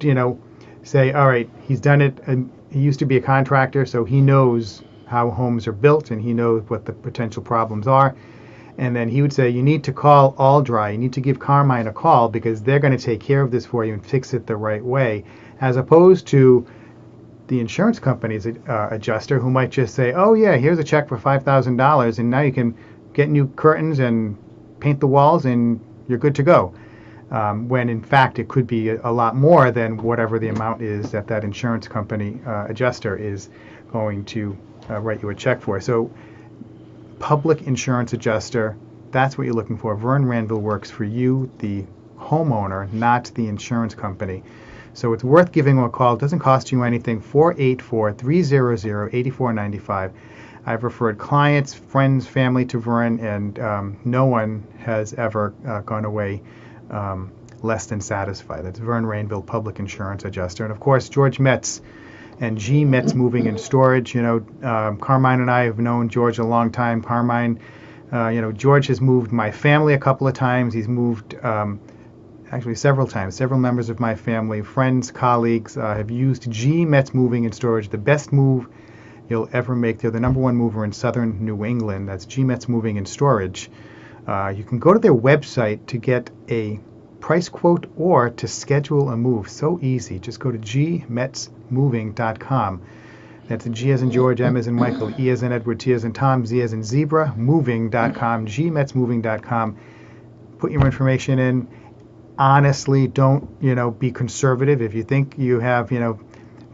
Speaker 1: say, all right, he's done it. And he used to be a contractor, so he knows how homes are built and he knows what the potential problems are. And then he would say, you need to call All Dry. You need to give Carmine a call because they're going to take care of this for you and fix it the right way, as opposed to the insurance company's adjuster who might just say, oh, yeah, here's a check for $5,000, and now you can get new curtains and paint the walls and you're good to go. When in fact it could be a lot more than whatever the amount is that insurance company adjuster is going to write you a check for. So public insurance adjuster, that's what you're looking for. Vern Rainville works for you, the homeowner, not the insurance company. So it's worth giving him a call. It doesn't cost you anything. 484-300-8495. I've referred clients, friends, family to Vern, and no one has ever gone away less than satisfied. That's Vern Rainville, Public Insurance Adjuster. And of course, George Metz and G Metz Moving and Storage. Carmine and I have known George a long time. Carmine, George has moved my family a couple of times. He's moved actually several times. Several members of my family, friends, colleagues have used G Metz Moving and Storage. The best move you'll ever make. They're the number one mover in southern New England. That's G Metz Moving and Storage. You can go to their website to get a price quote or to schedule a move. So easy. Just go to gmetzmoving.com. That's G as in George, M as in Michael, E as in Edward, T as in Tom, Z as in Zebra, moving.com, gmetzmoving.com. Put your information in. Honestly, don't, be conservative. If you think you have,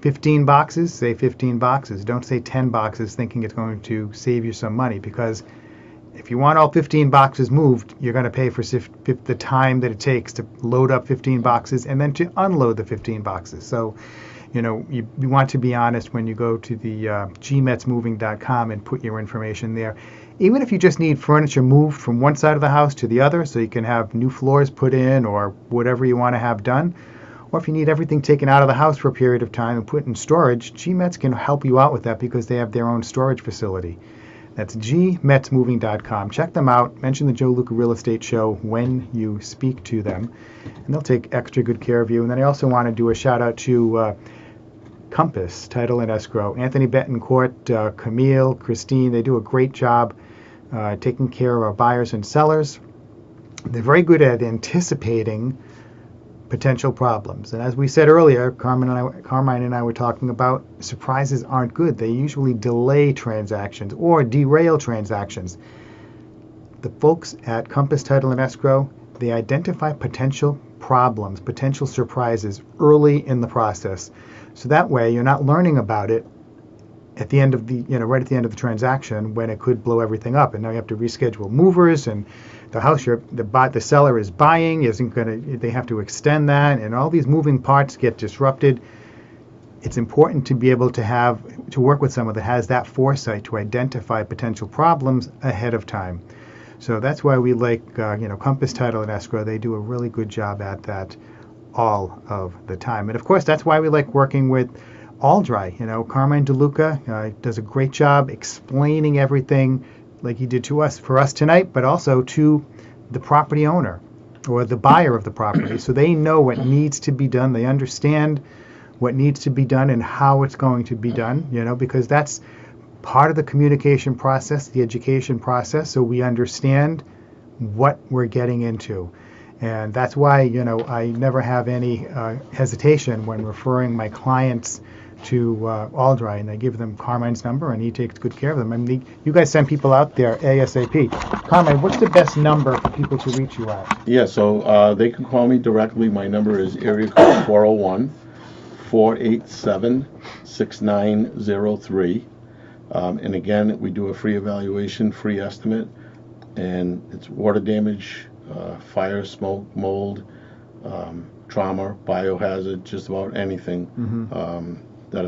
Speaker 1: 15 boxes, say 15 boxes. Don't say 10 boxes thinking it's going to save you some money, because if you want all 15 boxes moved, you're going to pay for the time that it takes to load up 15 boxes and then to unload the 15 boxes. So, you want to be honest when you go to the gmetzmoving.com and put your information there. Even if you just need furniture moved from one side of the house to the other so you can have new floors put in or whatever you want to have done, or if you need everything taken out of the house for a period of time and put in storage, GMetz can help you out with that because they have their own storage facility. That's gmetzmoving.com. Check them out. Mention the Joe Luca Real Estate Show when you speak to them, and they'll take extra good care of you. And then I also want to do a shout out to Compass Title and Escrow. Anthony Betancourt, Camille, Christine, they do a great job taking care of our buyers and sellers. They're very good at anticipating potential problems. And as we said earlier, Carmine and I were talking about, surprises aren't good. They usually delay transactions or derail transactions. The folks at Compass Title and Escrow, they identify potential problems, potential surprises early in the process. So that way you're not learning about it at the end of the, right at the end of the transaction when it could blow everything up. And now you have to reschedule movers, and the house the seller is buying they have to extend that, and all these moving parts get disrupted. It's important to be able to work with someone that has that foresight to identify potential problems ahead of time. So that's why we like, Compass Title and Escrow. They do a really good job at that all of the time. And of course, that's why we like working with Aldry. Carmine DeLuca does a great job explaining everything like he did for us tonight, but also to the property owner or the buyer of the property. So they know what needs to be done. They understand what needs to be done and how it's going to be done, because that's part of the communication process, the education process, so we understand what we're getting into. And that's why, I never have any hesitation when referring my clients to Aldry, and I give them Carmine's number, and he takes good care of them. I mean, you guys send people out there ASAP. Carmine, what's the best number for people to reach you at?
Speaker 2: Yeah, so they can call me directly. My number is area code 401-487-6903. And again, we do a free evaluation, free estimate, and it's water damage, fire, smoke, mold, trauma, biohazard, just about anything that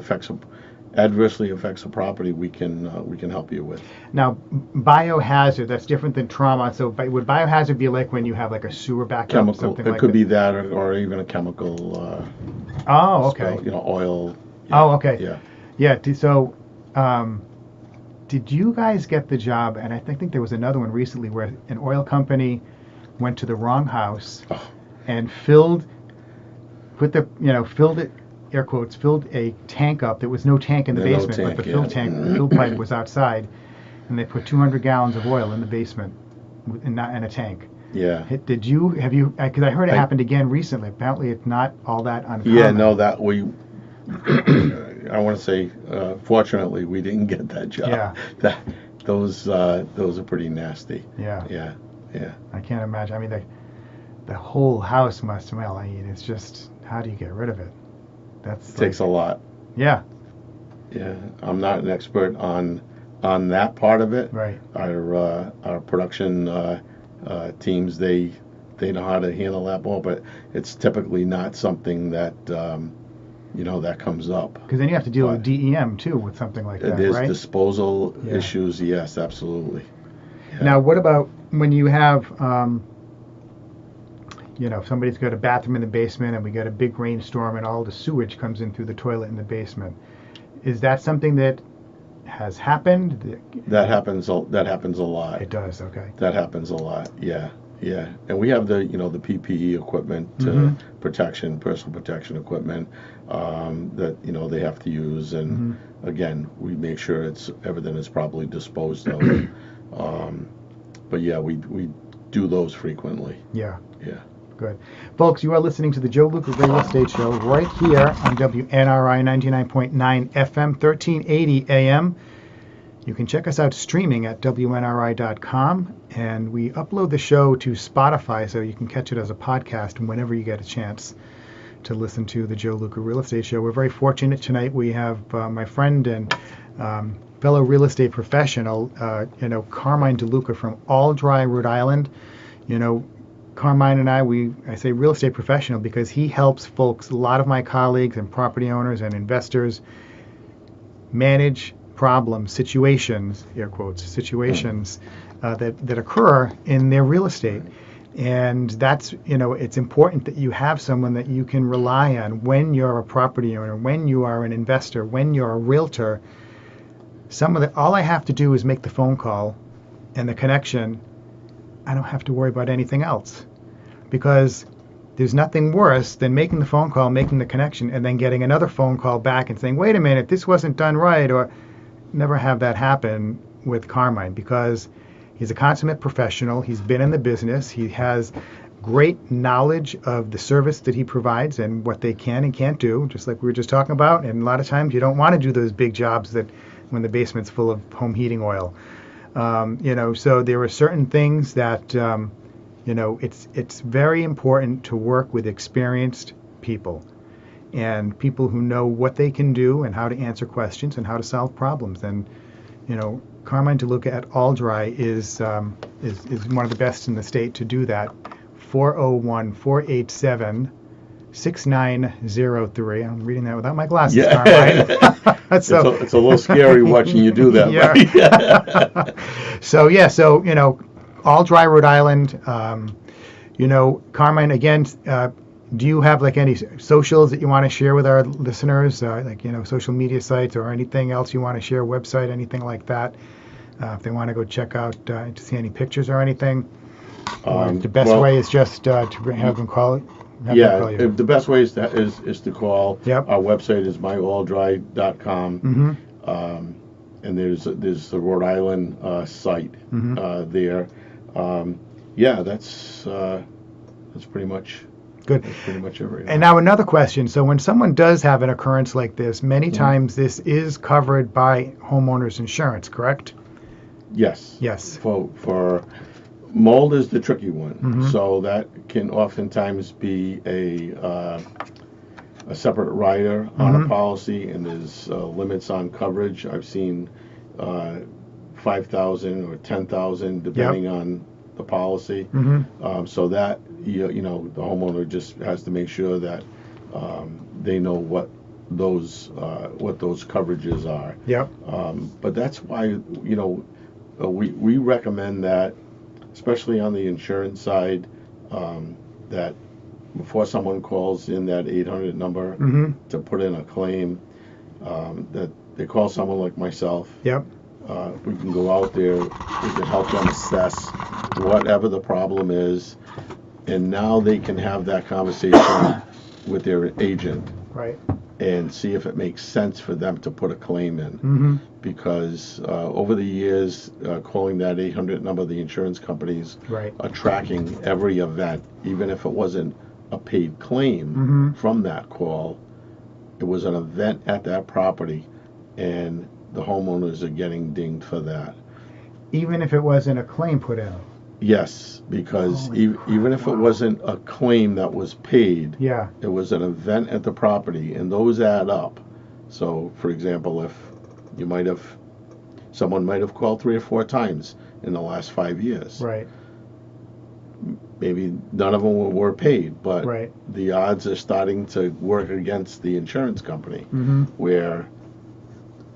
Speaker 2: adversely affects a property, we can help you with.
Speaker 1: Now, biohazard, that's different than trauma. So would biohazard be like when you have like a sewer backup?
Speaker 2: Chemical,
Speaker 1: something
Speaker 2: it
Speaker 1: like
Speaker 2: could be that, or even a chemical.
Speaker 1: Okay.
Speaker 2: Spill, oil.
Speaker 1: Yeah, okay.
Speaker 2: Yeah.
Speaker 1: Yeah. So, did you guys get the job? And I think there was another one recently where an oil company went to the wrong house and filled it, air quotes, filled a tank up. There was no tank in the basement, but the fill pipe was outside, and they put 200 gallons of oil in the basement in a tank.
Speaker 2: Yeah.
Speaker 1: Did you, because I heard it happened again recently. Apparently it's not all that uncommon.
Speaker 2: Yeah, no, that we, I want to say, fortunately, we didn't get that job.
Speaker 1: Yeah.
Speaker 2: Those are pretty nasty.
Speaker 1: Yeah.
Speaker 2: Yeah. Yeah.
Speaker 1: I can't imagine. I mean, the whole house must smell. I mean, it's just, how do you get rid of it?
Speaker 2: It takes a lot.
Speaker 1: Yeah.
Speaker 2: Yeah. I'm not an expert on that part of it.
Speaker 1: Right.
Speaker 2: Our production teams, they know how to handle that more, but it's typically not something that that comes up.
Speaker 1: Because then you have to deal with DEM too with something like that,
Speaker 2: There's
Speaker 1: right?
Speaker 2: disposal issues. Yes, absolutely. Yeah.
Speaker 1: Now, what about when you have if somebody's got a bathroom in the basement and we get a big rainstorm and all the sewage comes in through the toilet in the basement? Is that something that has happened?
Speaker 2: That happens. That happens a lot.
Speaker 1: It does. Okay.
Speaker 2: That happens a lot. Yeah, yeah. And we have the the PPE equipment,
Speaker 1: Mhm.
Speaker 2: protection, personal protection equipment that they have to use, and
Speaker 1: Mhm.
Speaker 2: again, we make sure everything is properly disposed of. um, but yeah, we do those frequently.
Speaker 1: Yeah.
Speaker 2: Yeah.
Speaker 1: Good. Folks, you are listening to the Joe Luca Real Estate Show right here on WNRI 99.9 FM, 1380 AM. You can check us out streaming at WNRI.com, and we upload the show to Spotify so you can catch it as a podcast whenever you get a chance to listen to the Joe Luca Real Estate Show. We're very fortunate tonight. We have my friend and fellow real estate professional, Carmine DeLuca from Aldrey, Rhode Island. Carmine and I say real estate professional because he helps folks, a lot of my colleagues and property owners and investors, manage problems, situations, air quotes, situations that occur in their real estate. And that's, it's important that you have someone that you can rely on when you're a property owner, when you are an investor, when you're a realtor. All I have to do is make the phone call and the connection. I don't have to worry about anything else, because there's nothing worse than making the phone call, making the connection, and then getting another phone call back and saying, wait a minute, this wasn't done right, or never have that happen with Carmine, because he's a consummate professional. He's been in the business. He has great knowledge of the service that he provides and what they can and can't do, just like we were just talking about. And a lot of times you don't want to do those big jobs that when the basement's full of home heating oil. So there are certain things that, it's very important to work with experienced people and people who know what they can do and how to answer questions and how to solve problems. And, Carmine DeLuca at Aldrey is one of the best in the state to do that. 401-487-6903. I'm reading that without my glasses,
Speaker 2: Yeah.
Speaker 1: Carmine.
Speaker 2: It's a little scary watching you do that.
Speaker 1: Yeah. So Aldrey, Rhode Island. Carmine, again, do you have like any socials that you want to share with our listeners, social media sites or anything else you want to share, website, anything like that? If they want to go check out to see any pictures or anything, the best way is just to have them call it.
Speaker 2: The best way is to call.
Speaker 1: Yep.
Speaker 2: Our website is myaldry.com.
Speaker 1: Mm-hmm.
Speaker 2: And there's the Rhode Island site there. That's pretty much
Speaker 1: good.
Speaker 2: That's pretty much it right now.
Speaker 1: And now another question. So when someone does have an occurrence like this, many times this is covered by homeowners insurance, correct?
Speaker 2: Yes.
Speaker 1: Yes.
Speaker 2: For mold is the tricky one. So that can oftentimes be a separate rider on a policy, and there's limits on coverage. I've seen 5,000 or 10,000 depending on the policy. So that the homeowner just has to make sure that they know what those coverages are.
Speaker 1: Yep.
Speaker 2: But that's why we recommend that, especially on the insurance side, that before someone calls in that 800 number to put in a claim, that they call someone like myself.
Speaker 1: Yep.
Speaker 2: We can go out there, we can help them assess whatever the problem is, and now they can have that conversation with their agent.
Speaker 1: Right.
Speaker 2: And see if it makes sense for them to put a claim in. Because over the years, calling that 800 number, the insurance companies are tracking every event, even if it wasn't a paid claim from that call. It was an event at that property, and the homeowners are getting dinged for that.
Speaker 1: Even if it wasn't a claim put in?
Speaker 2: Yes, because even if it wasn't a claim that was paid, it was an event at the property, and those add up. So, for example, if someone might have called 3 or 4 times in the last 5 years.
Speaker 1: Right.
Speaker 2: Maybe none of them were paid, but
Speaker 1: right.
Speaker 2: the odds are starting to work against the insurance company.
Speaker 1: Mm-hmm.
Speaker 2: Where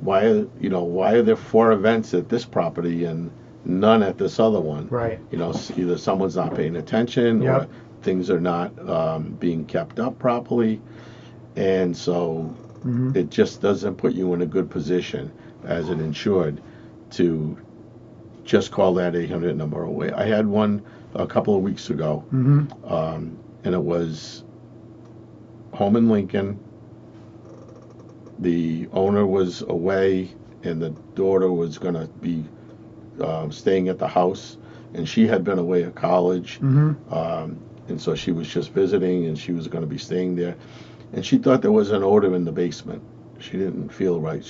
Speaker 2: why are there 4 events at this property and none at this other one?
Speaker 1: Right.
Speaker 2: Either someone's not paying attention,
Speaker 1: yep.
Speaker 2: or things are not being kept up properly, and so it just doesn't put you in a good position as an insured to just call that 800 number away. I had one a couple of weeks ago, and it was home in Lincoln. The owner was away, and the daughter was going to be staying at the house, and she had been away at college, and so she was just visiting, and she was going to be staying there, and she thought there was an odor in the basement. She didn't feel right.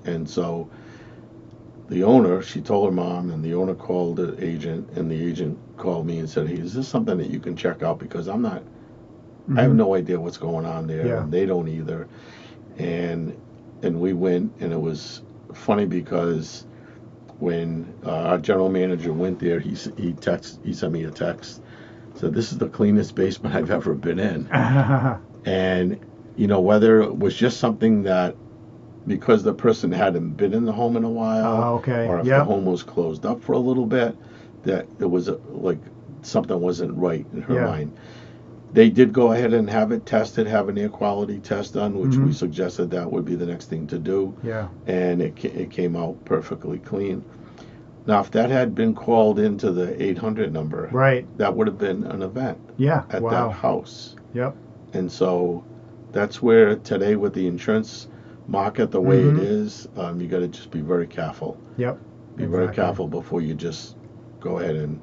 Speaker 2: And so the owner, she told her mom, and the owner called the agent, and the agent called me and said, "Hey, is this something that you can check out? Because I have no idea what's going on there, and they don't either." And we went, and it was funny because when our general manager went there, he sent me a text, said, "This is the cleanest basement I've ever been in." And whether it was just something that, because the person hadn't been in the home in a while, or if the home was closed up for a little bit, that it was like something wasn't right in her mind. They did go ahead and have it tested, have an air quality test done, which we suggested that would be the next thing to do. And it came out perfectly clean. Now, if that had been called into the 800 number, that would have been an event at that house. And so that's where today, with the insurance market the way it is, you got to just be very careful. Be very careful before you just go ahead and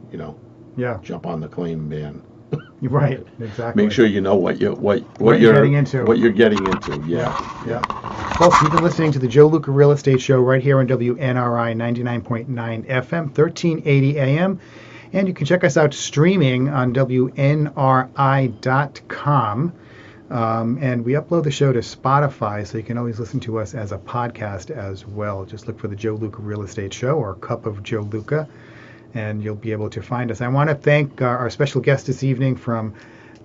Speaker 2: jump on the claim van. Make sure you know what you're getting into. What you're getting into.
Speaker 1: Folks, you've been listening to the Joe Luca Real Estate Show right here on WNRI 99.9 FM, 1380 AM, and you can check us out streaming on WNRI.com. And we upload the show to Spotify, so you can always listen to us as a podcast as well. Just look for the Joe Luca Real Estate Show or Cup of Joe Luca, and you'll be able to find us. I want to thank our special guest this evening from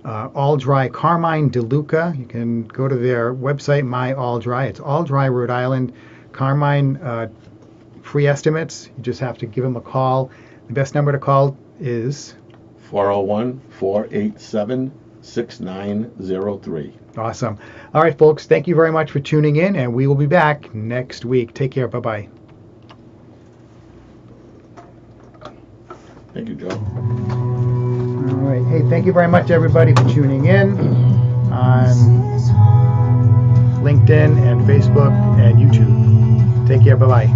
Speaker 1: All Dry, Carmine DeLuca. You can go to their website, My All Dry. It's All Dry, Rhode Island. Carmine, free estimates. You just have to give them a call. The best number to call is
Speaker 2: 401-487-6903.
Speaker 1: Awesome. All right, folks, thank you very much for tuning in, and we will be back next week. Take care. Bye-bye.
Speaker 2: Thank you, Joe.
Speaker 1: All right. Hey, thank you very much, everybody, for tuning in on LinkedIn and Facebook and YouTube. Take care. Bye-bye.